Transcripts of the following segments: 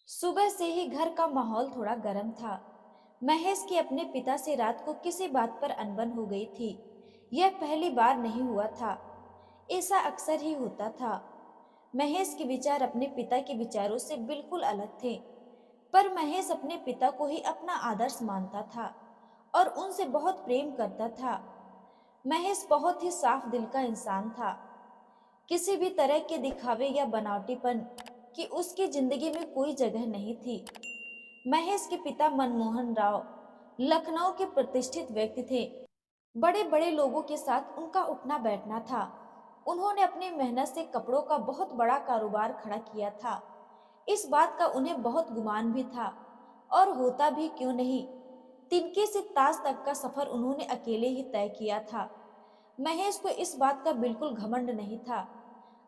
सुबह से ही घर का माहौल थोड़ा गर्म था। महेश की अपने पिता से रात को किसी बात पर अनबन हो गई थी। यह पहली बार नहीं हुआ था, ऐसा अक्सर ही होता था। महेश के विचार अपने पिता के विचारों से बिल्कुल अलग थे, पर महेश अपने पिता को ही अपना आदर्श मानता था और उनसे बहुत प्रेम करता था। महेश बहुत ही साफ दिल का इंसान था। किसी भी तरह के दिखावे या बनावटीपन की उसकी जिंदगी में कोई जगह नहीं थी। महेश के पिता मनमोहन राव लखनऊ के प्रतिष्ठित व्यक्ति थे। बड़े बड़े लोगों के साथ उनका उठना बैठना था। उन्होंने अपनी मेहनत से कपड़ों का बहुत बड़ा कारोबार खड़ा किया था। इस बात का उन्हें बहुत गुमान भी था, और होता भी क्यों नहीं। तिनके से ताज तक का सफर उन्होंने अकेले ही तय किया था। महेश को इस बात का बिल्कुल घमंड नहीं था।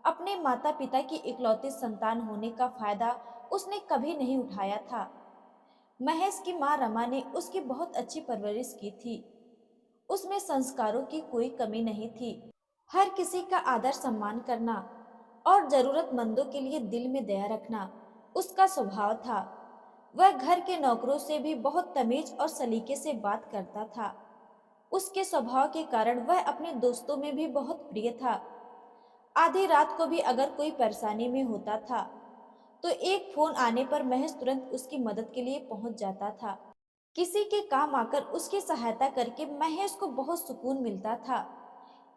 अपने माता पिता की इकलौती संतान होने का फायदा उसने कभी नहीं उठाया था। महेश की माँ रमा ने उसकी बहुत अच्छी परवरिश की थी। उसमें संस्कारों की कोई कमी नहीं थी। हर किसी का आदर सम्मान करना और जरूरतमंदों के लिए दिल में दया रखना उसका स्वभाव था। वह घर के नौकरों से भी बहुत तमीज और सलीके से बात करता था। उसके स्वभाव के कारण वह अपने दोस्तों में भी बहुत प्रिय था। आधी रात को भी अगर कोई परेशानी में होता था तो एक फोन आने पर महेश तुरंत उसकी मदद के लिए पहुंच जाता था। किसी के काम आकर उसकी सहायता करके महेश को बहुत सुकून मिलता था।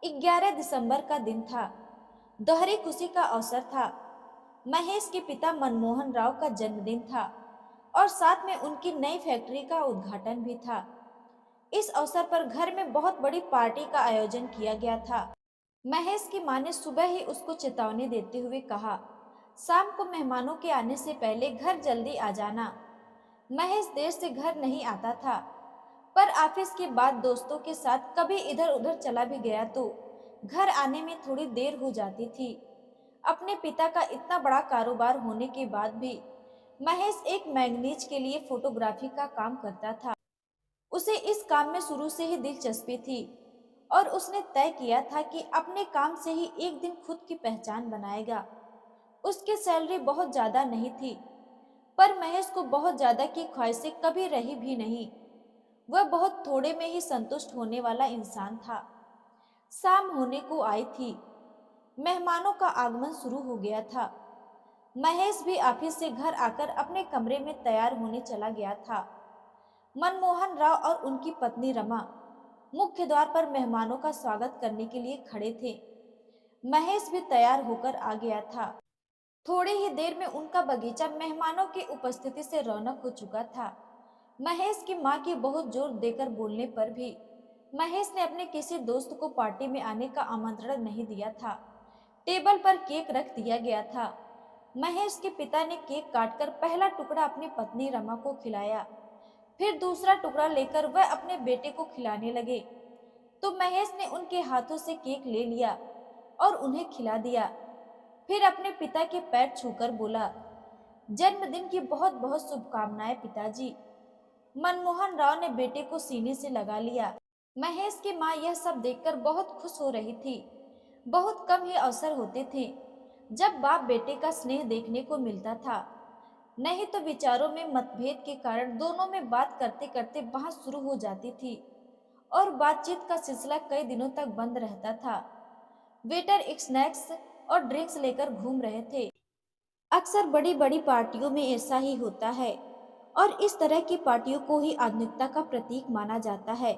11 दिसंबर का दिन था। दोहरी खुशी का अवसर था। महेश के पिता मनमोहन राव का जन्मदिन था और साथ में उनकी नई फैक्ट्री का उद्घाटन भी था। इस अवसर पर घर में बहुत बड़ी पार्टी का आयोजन किया गया था। महेश की मां ने सुबह ही उसको चेतावनी देते हुए कहा, शाम को मेहमानों के आने से पहले घर जल्दी आ जाना। महेश देर से घर नहीं आता था, पर ऑफिस के बाद दोस्तों के साथ कभी इधर उधर चला भी गया तो घर आने में थोड़ी देर हो जाती थी। अपने पिता का इतना बड़ा कारोबार होने के बाद भी महेश एक मैगनीज के लिए फोटोग्राफी का काम करता था। उसे इस काम में शुरू से ही दिलचस्पी थी और उसने तय किया था कि अपने काम से ही एक दिन खुद की पहचान बनाएगा। उसकी सैलरी बहुत ज्यादा नहीं थी, पर महेश को बहुत ज्यादा की ख्वाहिशें कभी रही भी नहीं। वह बहुत थोड़े में ही संतुष्ट होने वाला इंसान था। शाम होने को आई थी। मेहमानों का आगमन शुरू हो गया था। महेश भी ऑफिस से घर आकर अपने कमरे में तैयार होने चला गया था। मनमोहन राव और उनकी पत्नी रमा मुख्य द्वार पर मेहमानों का स्वागत करने के लिए खड़े थे। महेश भी तैयार होकर आ गया था। थोड़ी ही देर में उनका बगीचा मेहमानों की उपस्थिति से रौनक हो चुका था। महेश की मां की बहुत जोर देकर बोलने पर भी महेश ने अपने किसी दोस्त को पार्टी में आने का आमंत्रण नहीं दिया था। टेबल पर केक रख दिया गया था। महेश के पिता ने केक काटकर पहला टुकड़ा अपनी पत्नी रमा को खिलाया। फिर दूसरा टुकड़ा लेकर वह अपने बेटे को खिलाने लगे, तो महेश ने उनके हाथों से केक ले लिया और उन्हें खिला दिया। फिर अपने पिता के पैर छूकर बोला, जन्मदिन की बहुत बहुत शुभकामनाएं पिताजी। मनमोहन राव ने बेटे को सीने से लगा लिया। महेश की मां यह सब देखकर बहुत खुश हो रही थी। बहुत कम ही अवसर होते थे जब बाप बेटे का स्नेह देखने को मिलता था। नहीं तो विचारों में मतभेद के कारण दोनों में बात करते करते बहस शुरू हो जाती थी और बातचीत का सिलसिला कई दिनों तक बंद रहता था। वेटर एक स्नैक्स और ड्रिंक्स लेकर घूम रहे थे। अक्सर बड़ी बड़ी पार्टियों में ऐसा ही होता है, और इस तरह की पार्टियों को ही आधुनिकता का प्रतीक माना जाता है।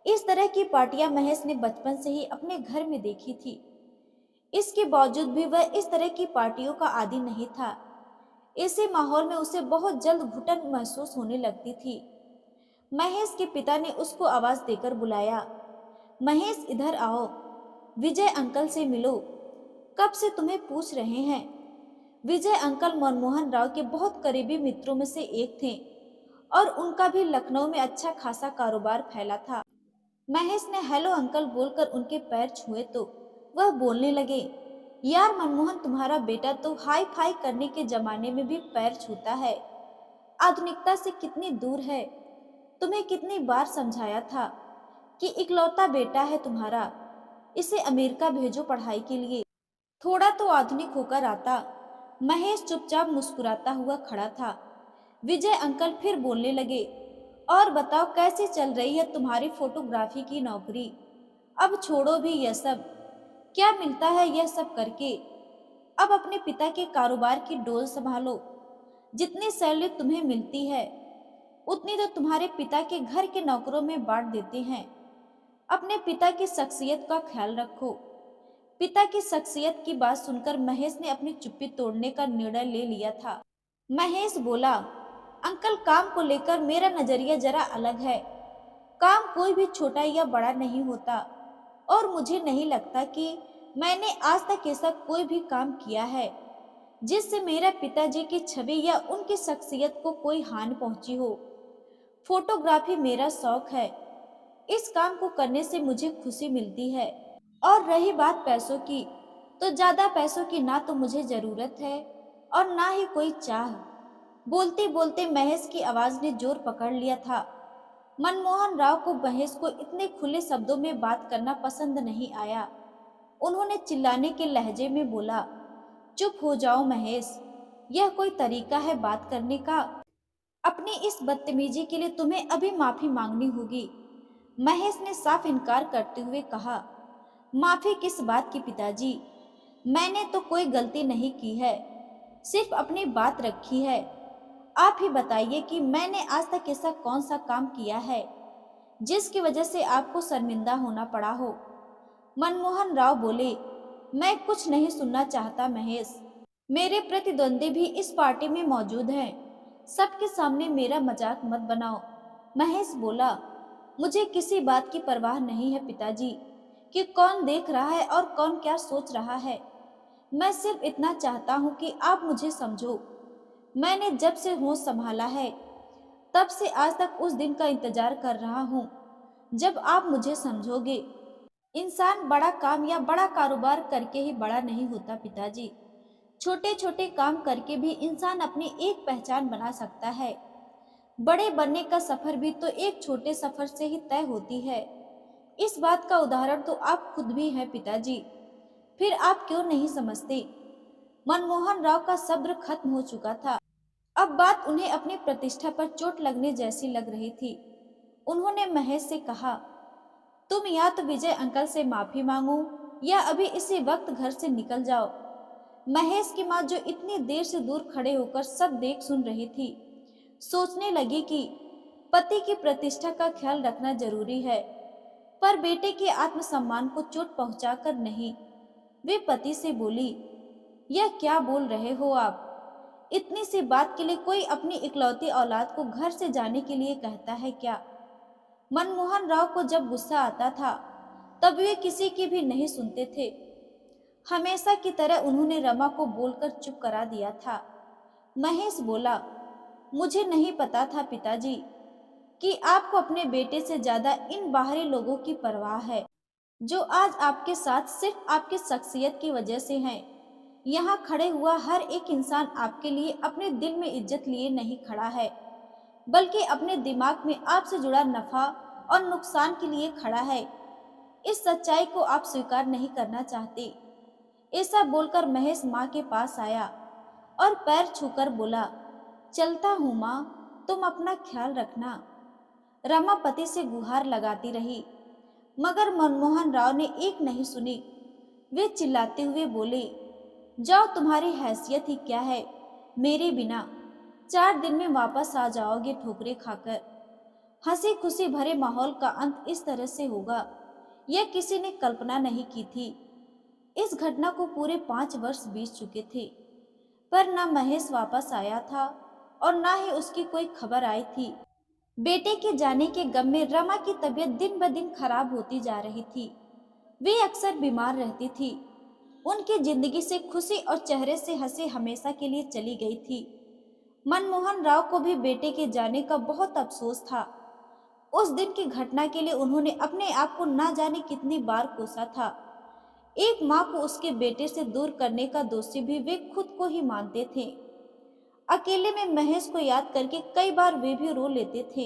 इस तरह की पार्टियां महेश ने बचपन से ही अपने घर में देखी थी। इसके बावजूद भी वह इस तरह की पार्टियों का आदी नहीं था। ऐसे माहौल में उसे बहुत जल्द घुटन महसूस होने लगती थी। महेश के पिता ने उसको आवाज देकर बुलाया, महेश इधर आओ, विजय अंकल से मिलो, कब से तुम्हें पूछ रहे हैं। विजय अंकल मनमोहन राव के बहुत करीबी मित्रों में से एक थे और उनका भी लखनऊ में अच्छा खासा कारोबार फैला था। महेश ने हेलो अंकल बोलकर उनके पैर छुए तो वह बोलने लगे, यार मनमोहन, तुम्हारा बेटा तो हाई फाई करने के जमाने में भी पैर छूता है, आधुनिकता से कितनी दूर है। तुम्हें कितनी बार समझाया था कि इकलौता बेटा है तुम्हारा, इसे अमेरिका भेजो पढ़ाई के लिए, थोड़ा तो आधुनिक होकर आता। महेश चुपचाप मुस्कुराता हुआ खड़ा था। विजय अंकल फिर बोलने लगे, और बताओ कैसे चल रही है तुम्हारी फोटोग्राफी की नौकरी? अब छोड़ो भी यह सब, क्या मिलता है यह सब करके? अब अपने पिता के कारोबार की डोर संभालो। जितनी सैलरी तुम्हें मिलती है उतनी तो तुम्हारे पिता के घर के नौकरों में बांट देते हैं। अपने पिता की शख्सियत का ख्याल रखो। पिता की शख्सियत की बात सुनकर महेश ने अपनी चुप्पी तोड़ने का निर्णय ले लिया था। महेश बोला, अंकल काम को लेकर मेरा नजरिया जरा अलग है। काम कोई भी छोटा या बड़ा नहीं होता, और मुझे नहीं लगता कि मैंने आज तक ऐसा कोई भी काम किया है जिससे मेरे पिताजी की छवि या उनकी शख्सियत को कोई हानि पहुंची हो। फोटोग्राफी मेरा शौक है। इस काम को करने से मुझे खुशी मिलती है। और रही बात पैसों की, तो ज्यादा पैसों की ना तो मुझे जरूरत है और ना ही कोई चाह। बोलते बोलते महेश की आवाज ने जोर पकड़ लिया था। मनमोहन राव को महेश को इतने खुले शब्दों में बात करना पसंद नहीं आया। उन्होंने चिल्लाने के लहजे में बोला, चुप हो जाओ महेश, यह कोई तरीका है बात करने का? अपनी इस बदतमीजी के लिए तुम्हें अभी माफी मांगनी होगी। महेश ने साफ इनकार करते हुए कहा, माफी किस बात की पिताजी? मैंने तो कोई गलती नहीं की है, सिर्फ अपनी बात रखी है। आप ही बताइए कि मैंने आज तक ऐसा कौन सा काम किया है जिसकी वजह से आपको शर्मिंदा होना पड़ा हो? मनमोहन राव बोले, मैं कुछ नहीं सुनना चाहता महेश। मेरे प्रतिद्वंदी भी इस पार्टी में मौजूद हैं। सबके सामने मेरा मजाक मत बनाओ। महेश बोला, मुझे किसी बात की परवाह नहीं है पिताजी कि कौन देख रहा है और कौन क्या सोच रहा है। मैं सिर्फ इतना चाहता हूँ कि आप मुझे समझो। मैंने जब से होश संभाला है तब से आज तक उस दिन का इंतजार कर रहा हूँ जब आप मुझे समझोगे। इंसान बड़ा काम या बड़ा कारोबार करके ही बड़ा नहीं होता पिताजी। छोटे छोटे काम करके भी इंसान अपनी एक पहचान बना सकता है। बड़े बनने का सफर भी तो एक छोटे सफर से ही तय होती है। इस बात का उदाहरण तो आप खुद भी हैं पिताजी। फिर आप क्यों नहीं समझते? मनमोहन राव का सब्र खत्म हो चुका था। अब बात उन्हें अपनी प्रतिष्ठा पर चोट लगने जैसी लग रही थी। उन्होंने महेश से कहा, तुम या तो विजय अंकल से माफी मांगो या अभी इसी वक्त घर से निकल जाओ। महेश की माँ, जो इतनी देर से दूर खड़े होकर सब देख सुन रही थी, सोचने लगी कि पति की प्रतिष्ठा का ख्याल रखना जरूरी है, पर बेटे के आत्मसम्मान को चोट पहुंचाकर नहीं। वे पति से बोली, यह क्या बोल रहे हो आप? इतनी सी बात के लिए कोई अपनी इकलौती औलाद को घर से जाने के लिए कहता है क्या? मनमोहन राव को जब गुस्सा आता था तब वे किसी की भी नहीं सुनते थे। हमेशा की तरह उन्होंने रमा को बोलकर चुप करा दिया था। महेश बोला, मुझे नहीं पता था पिताजी कि आपको अपने बेटे से ज्यादा इन बाहरी लोगों की परवाह है, जो आज आपके साथ सिर्फ आपकी शख्सियत की वजह से हैं। यहाँ खड़े हुआ हर एक इंसान आपके लिए अपने दिल में इज्जत लिए नहीं खड़ा है, बल्कि अपने दिमाग में आपसे जुड़ा नफा और नुकसान के लिए खड़ा है। इस सच्चाई को आप स्वीकार नहीं करना चाहते। ऐसा बोलकर महेश माँ के पास आया और पैर छूकर बोला, चलता हूँ माँ, तुम अपना ख्याल रखना। रमा पति से गुहार लगाती रही, मगर मनमोहन राव ने एक नहीं सुनी। वे चिल्लाते हुए बोले, जाओ, तुम्हारी हैसियत ही क्या है मेरे बिना? 4 दिन में वापस आ जाओगे ठोकरे खाकर। हंसी खुशी भरे माहौल का अंत इस तरह से होगा, यह किसी ने कल्पना नहीं की थी। इस घटना को पूरे 5 वर्ष बीत चुके थे, पर न महेश वापस आया था और न ही उसकी कोई खबर आई थी। बेटे के जाने के गम में रमा की तबीयत दिन ब दिन खराब होती जा रही थी। वे अक्सर बीमार रहती थी। उनकी जिंदगी से खुशी और चेहरे से हंसी हमेशा के लिए चली गई थी। मनमोहन राव को भी बेटे के जाने का बहुत अफसोस था। उस दिन की घटना के लिए उन्होंने अपने आप को ना जाने कितनी बार कोसा था। एक माँ को उसके बेटे से दूर करने का दोषी भी वे खुद को ही मानते थे। अकेले में महेश को याद करके कई बार वे भी रो लेते थे।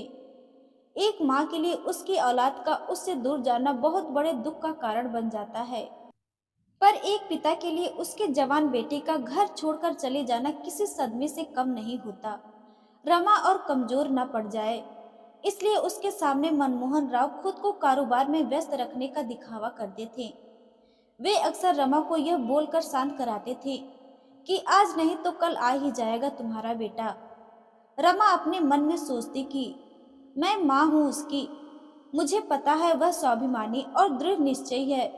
एक माँ के लिए उसकी औलाद का उससे दूर जाना बहुत बड़े दुख का कारण बन जाता है। पर एक पिता के लिए उसके जवान बेटे का घर छोड़कर चले जाना किसी सदमे से कम नहीं होता। रमा और कमजोर न पड़ जाए, इसलिए उसके सामने मनमोहन राव खुद को कारोबार में व्यस्त रखने का दिखावा करते थे। वे अक्सर रमा को यह बोलकर शांत कराते थे कि आज नहीं तो कल आ ही जाएगा तुम्हारा बेटा। रमा अपने मन में सोचती कि मैं माँ हूँ उसकी, मुझे पता है वह स्वाभिमानी और दृढ़ निश्चयी है।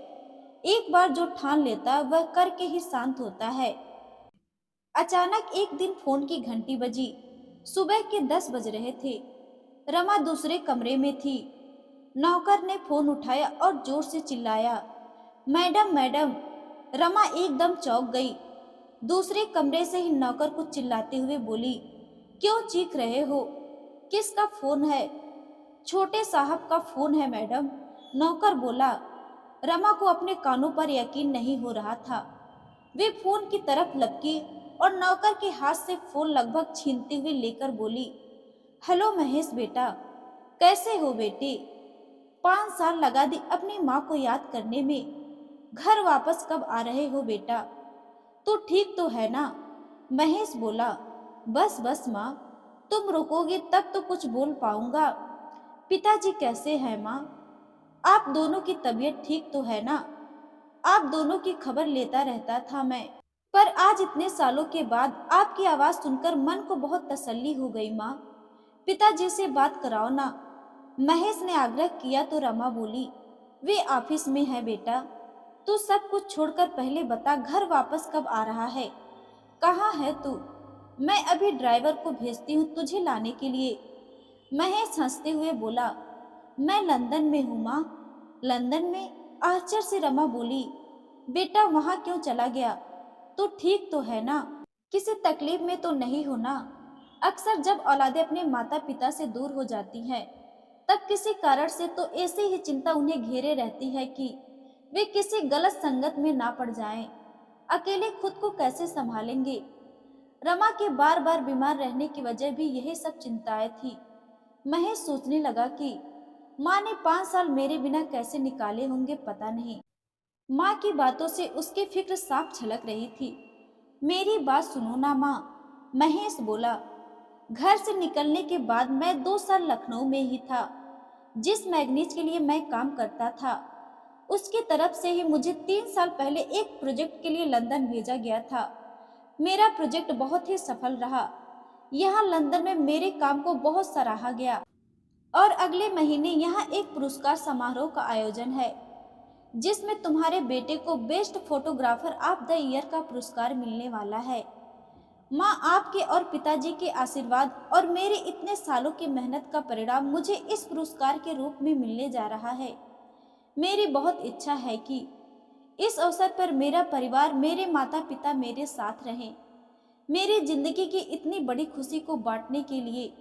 एक बार जो ठान लेता वह करके ही शांत होता है। अचानक एक दिन फोन की घंटी बजी। सुबह के 10 बज रहे थे। रमा दूसरे कमरे में थी। नौकर ने फोन उठाया और जोर से चिल्लाया, मैडम मैडम। रमा एकदम चौंक गई। दूसरे कमरे से ही नौकर को चिल्लाते हुए बोली, क्यों चीख रहे हो? किसका फोन है? छोटे साहब का फोन है मैडम, नौकर बोला। रमा को अपने कानों पर यकीन नहीं हो रहा था। वे फोन की तरफ लपकी और नौकर के हाथ से फोन लगभग छीनते हुए लेकर बोली, हेलो महेश बेटा, कैसे हो बेटे? 5 साल लगा दी अपनी माँ को याद करने में, घर वापस कब आ रहे हो बेटा? तो ठीक तो है ना? महेश बोला, बस बस माँ, तुम रुकोगे तब तो कुछ बोल पाऊंगा। पिताजी कैसे हैं माँ? आप दोनों की तबीयत ठीक तो है ना? आप दोनों की खबर लेता रहता था मैं, पर आज इतने सालों के बाद आपकी आवाज सुनकर मन को बहुत तसल्ली हो गई माँ। पिताजी से बात कराओ ना। महेश ने आग्रह किया तो रमा बोली, वे ऑफिस में है बेटा, तू सब कुछ छोड़कर पहले बता घर वापस कब आ रहा है? कहाँ है तू? मैं अभी ड्राइवर को भेजती हूँ तुझे लाने के लिए। महेश हंसते हुए बोला, मैं लंदन में हूँ माँ। लंदन में? आश्चर्य से रमा बोली, बेटा वहाँ क्यों चला गया? तो ठीक तो है ना? किसी तकलीफ में तो नहीं हो ना? अक्सर जब औलादें अपने माता पिता से दूर हो जाती हैं, तब किसी कारण से तो ऐसी ही चिंता उन्हें घेरे रहती है कि वे किसी गलत संगत में ना पड़ जाएं। अकेले खुद को कैसे संभालेंगे? रमा के बार बार बीमार रहने की वजह भी यही सब चिंताएं थी। महेश सोचने लगा कि माँ ने 5 साल मेरे बिना कैसे निकाले होंगे पता नहीं। माँ की बातों से उसकी फिक्र साफ झलक रही थी। मेरी बात सुनो ना माँ, महेश बोला। घर से निकलने के बाद मैं 2 साल लखनऊ में ही था। जिस मैगनीज के लिए मैं काम करता था, उसकी तरफ से ही मुझे 3 साल पहले एक प्रोजेक्ट के लिए लंदन भेजा गया था। मेरा प्रोजेक्ट बहुत ही सफल रहा। यहाँ लंदन में मेरे काम को बहुत सराहा गया और अगले महीने यहाँ एक पुरस्कार समारोह का आयोजन है, जिसमें तुम्हारे बेटे को best photographer of the year का पुरस्कार मिलने वाला है। माँ, आपके और पिताजी के आशीर्वाद और मेरे इतने सालों की मेहनत का परिणाम मुझे इस पुरस्कार के रूप में मिलने जा रहा है। मेरी बहुत इच्छा है कि इस अवसर पर मेरा परिवार, मेरे माता पिता मेरे साथ रहें। मेरी जिंदगी की इतनी बड़ी खुशी को बांटने के लिए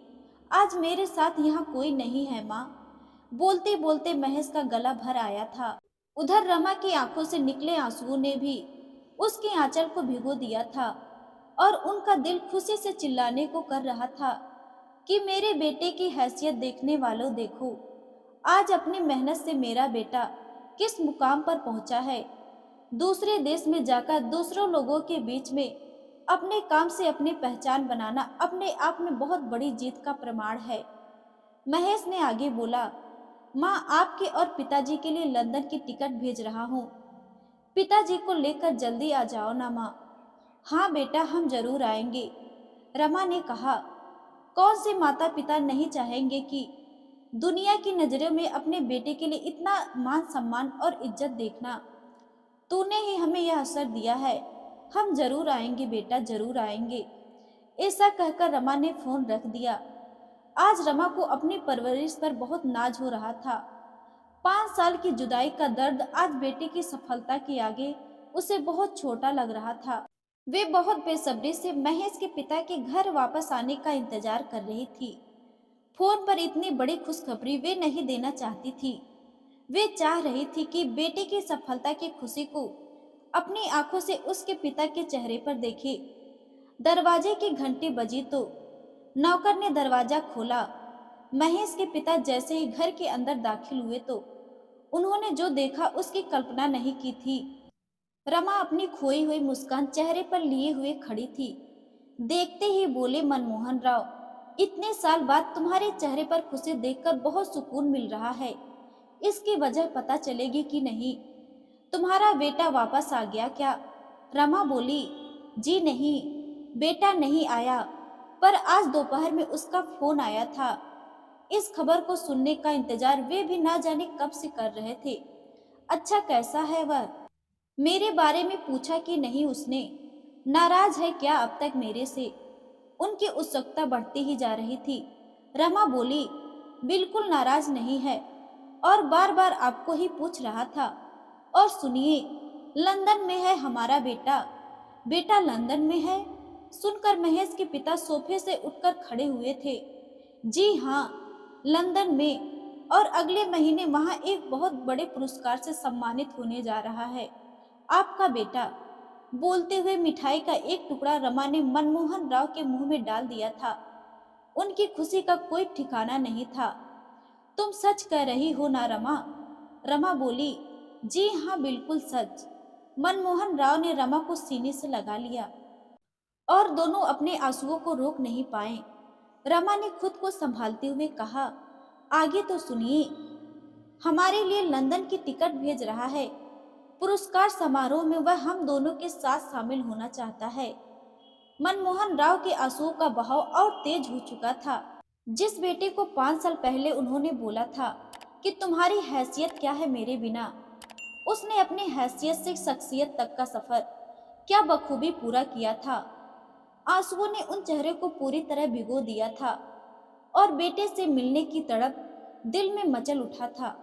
आज मेरे साथ यहाँ कोई नहीं है माँ। बोलते बोलते महेश का गला भर आया था। उधर रमा की आंखों से निकले आंसुओं ने भी उसकी आंचल को भिगो दिया था और उनका दिल खुशी से चिल्लाने को कर रहा था कि मेरे बेटे की हैसियत देखने वालों देखो, आज अपनी मेहनत से मेरा बेटा किस मुकाम पर पहुंचा है। दूसरे देश में जाकर दूसरों लोगों के बीच में अपने काम से अपनी पहचान बनाना अपने आप में बहुत बड़ी जीत का प्रमाण है। महेश ने आगे बोला, माँ, आपके और पिताजी के लिए लंदन की टिकट भेज रहा हूँ। पिताजी को लेकर जल्दी आ जाओ ना माँ। हाँ बेटा, हम जरूर आएंगे, रमा ने कहा। कौन से माता पिता नहीं चाहेंगे कि दुनिया की नजरों में अपने बेटे के लिए इतना मान सम्मान और इज्जत देखना। तूने ही हमें यह अवसर दिया है, हम जरूर आएंगे बेटा, जरूर आएंगे। ऐसा कहकर रमा ने फोन रख दिया। आज रमा को अपनी परवरिश पर बहुत नाज हो रहा था। 5 साल की जुदाई का दर्द आज बेटे की सफलता के आगे उसे बहुत छोटा लग रहा था। वे बहुत बेसब्री से महेश के पिता के घर वापस आने का इंतजार कर रही थी। फोन पर इतनी बड़ी खुशखबरी वे नहीं देना चाहती थी। वे चाह रही थी कि बेटे की सफलता की खुशी को अपनी आंखों से उसके पिता के चेहरे पर देखे। दरवाजे की घंटी बजी तो नौकर ने दरवाजा खोला। महेश के पिता जैसे ही घर के अंदर दाखिल हुए तो उन्होंने जो देखा उसकी कल्पना नहीं की थी। रमा अपनी खोई हुई मुस्कान चेहरे पर लिए हुए खड़ी थी। देखते ही बोले मनमोहन राव, इतने साल बाद तुम्हारे चेहरे पर खुशी देखकर बहुत सुकून मिल रहा है। इसकी वजह पता चलेगी कि नहीं? तुम्हारा बेटा वापस आ गया क्या? रमा बोली, जी नहीं, बेटा नहीं आया, पर आज दोपहर में उसका फोन आया था। इस खबर को सुनने का इंतजार वे भी ना जाने कब से कर रहे थे। अच्छा, कैसा है वह? मेरे बारे में पूछा कि नहीं उसने? नाराज है क्या अब तक मेरे से? उनकी उत्सुकता बढ़ती ही जा रही थी। रमा बोली, बिल्कुल नाराज नहीं है, और बार बार आपको ही पूछ रहा था। और सुनिए, लंदन में है हमारा बेटा। बेटा लंदन में है? सुनकर महेश के पिता सोफे से उठकर खड़े हुए थे। जी हाँ, लंदन में, और अगले महीने वहां एक बहुत बड़े पुरस्कार से सम्मानित होने जा रहा है आपका बेटा। बोलते हुए मिठाई का एक टुकड़ा रमा ने मनमोहन राव के मुंह में डाल दिया था। उनकी खुशी का कोई ठिकाना नहीं था। तुम सच कह रही हो ना रमा? रमा बोली, जी हाँ, बिल्कुल सच। मनमोहन राव ने रमा को सीने से लगा लिया और दोनों अपने आंसुओं को रोक नहीं पाए। रमा ने खुद को संभालते हुए कहा, आगे तो सुनिए। हमारे लिए लंदन की टिकट भेज रहा है। पुरस्कार समारोह में वह हम दोनों के साथ शामिल होना चाहता है। मनमोहन राव के आंसुओं का बहाव और तेज हो चुका था। जिस बेटे को 5 साल पहले उन्होंने बोला था कि तुम्हारी हैसियत क्या है मेरे बिना, उसने अपनी हैसियत से शख्सियत तक का सफर क्या बखूबी पूरा किया था। आंसुओं ने उन चेहरे को पूरी तरह भिगो दिया था और बेटे से मिलने की तड़प दिल में मचल उठा था।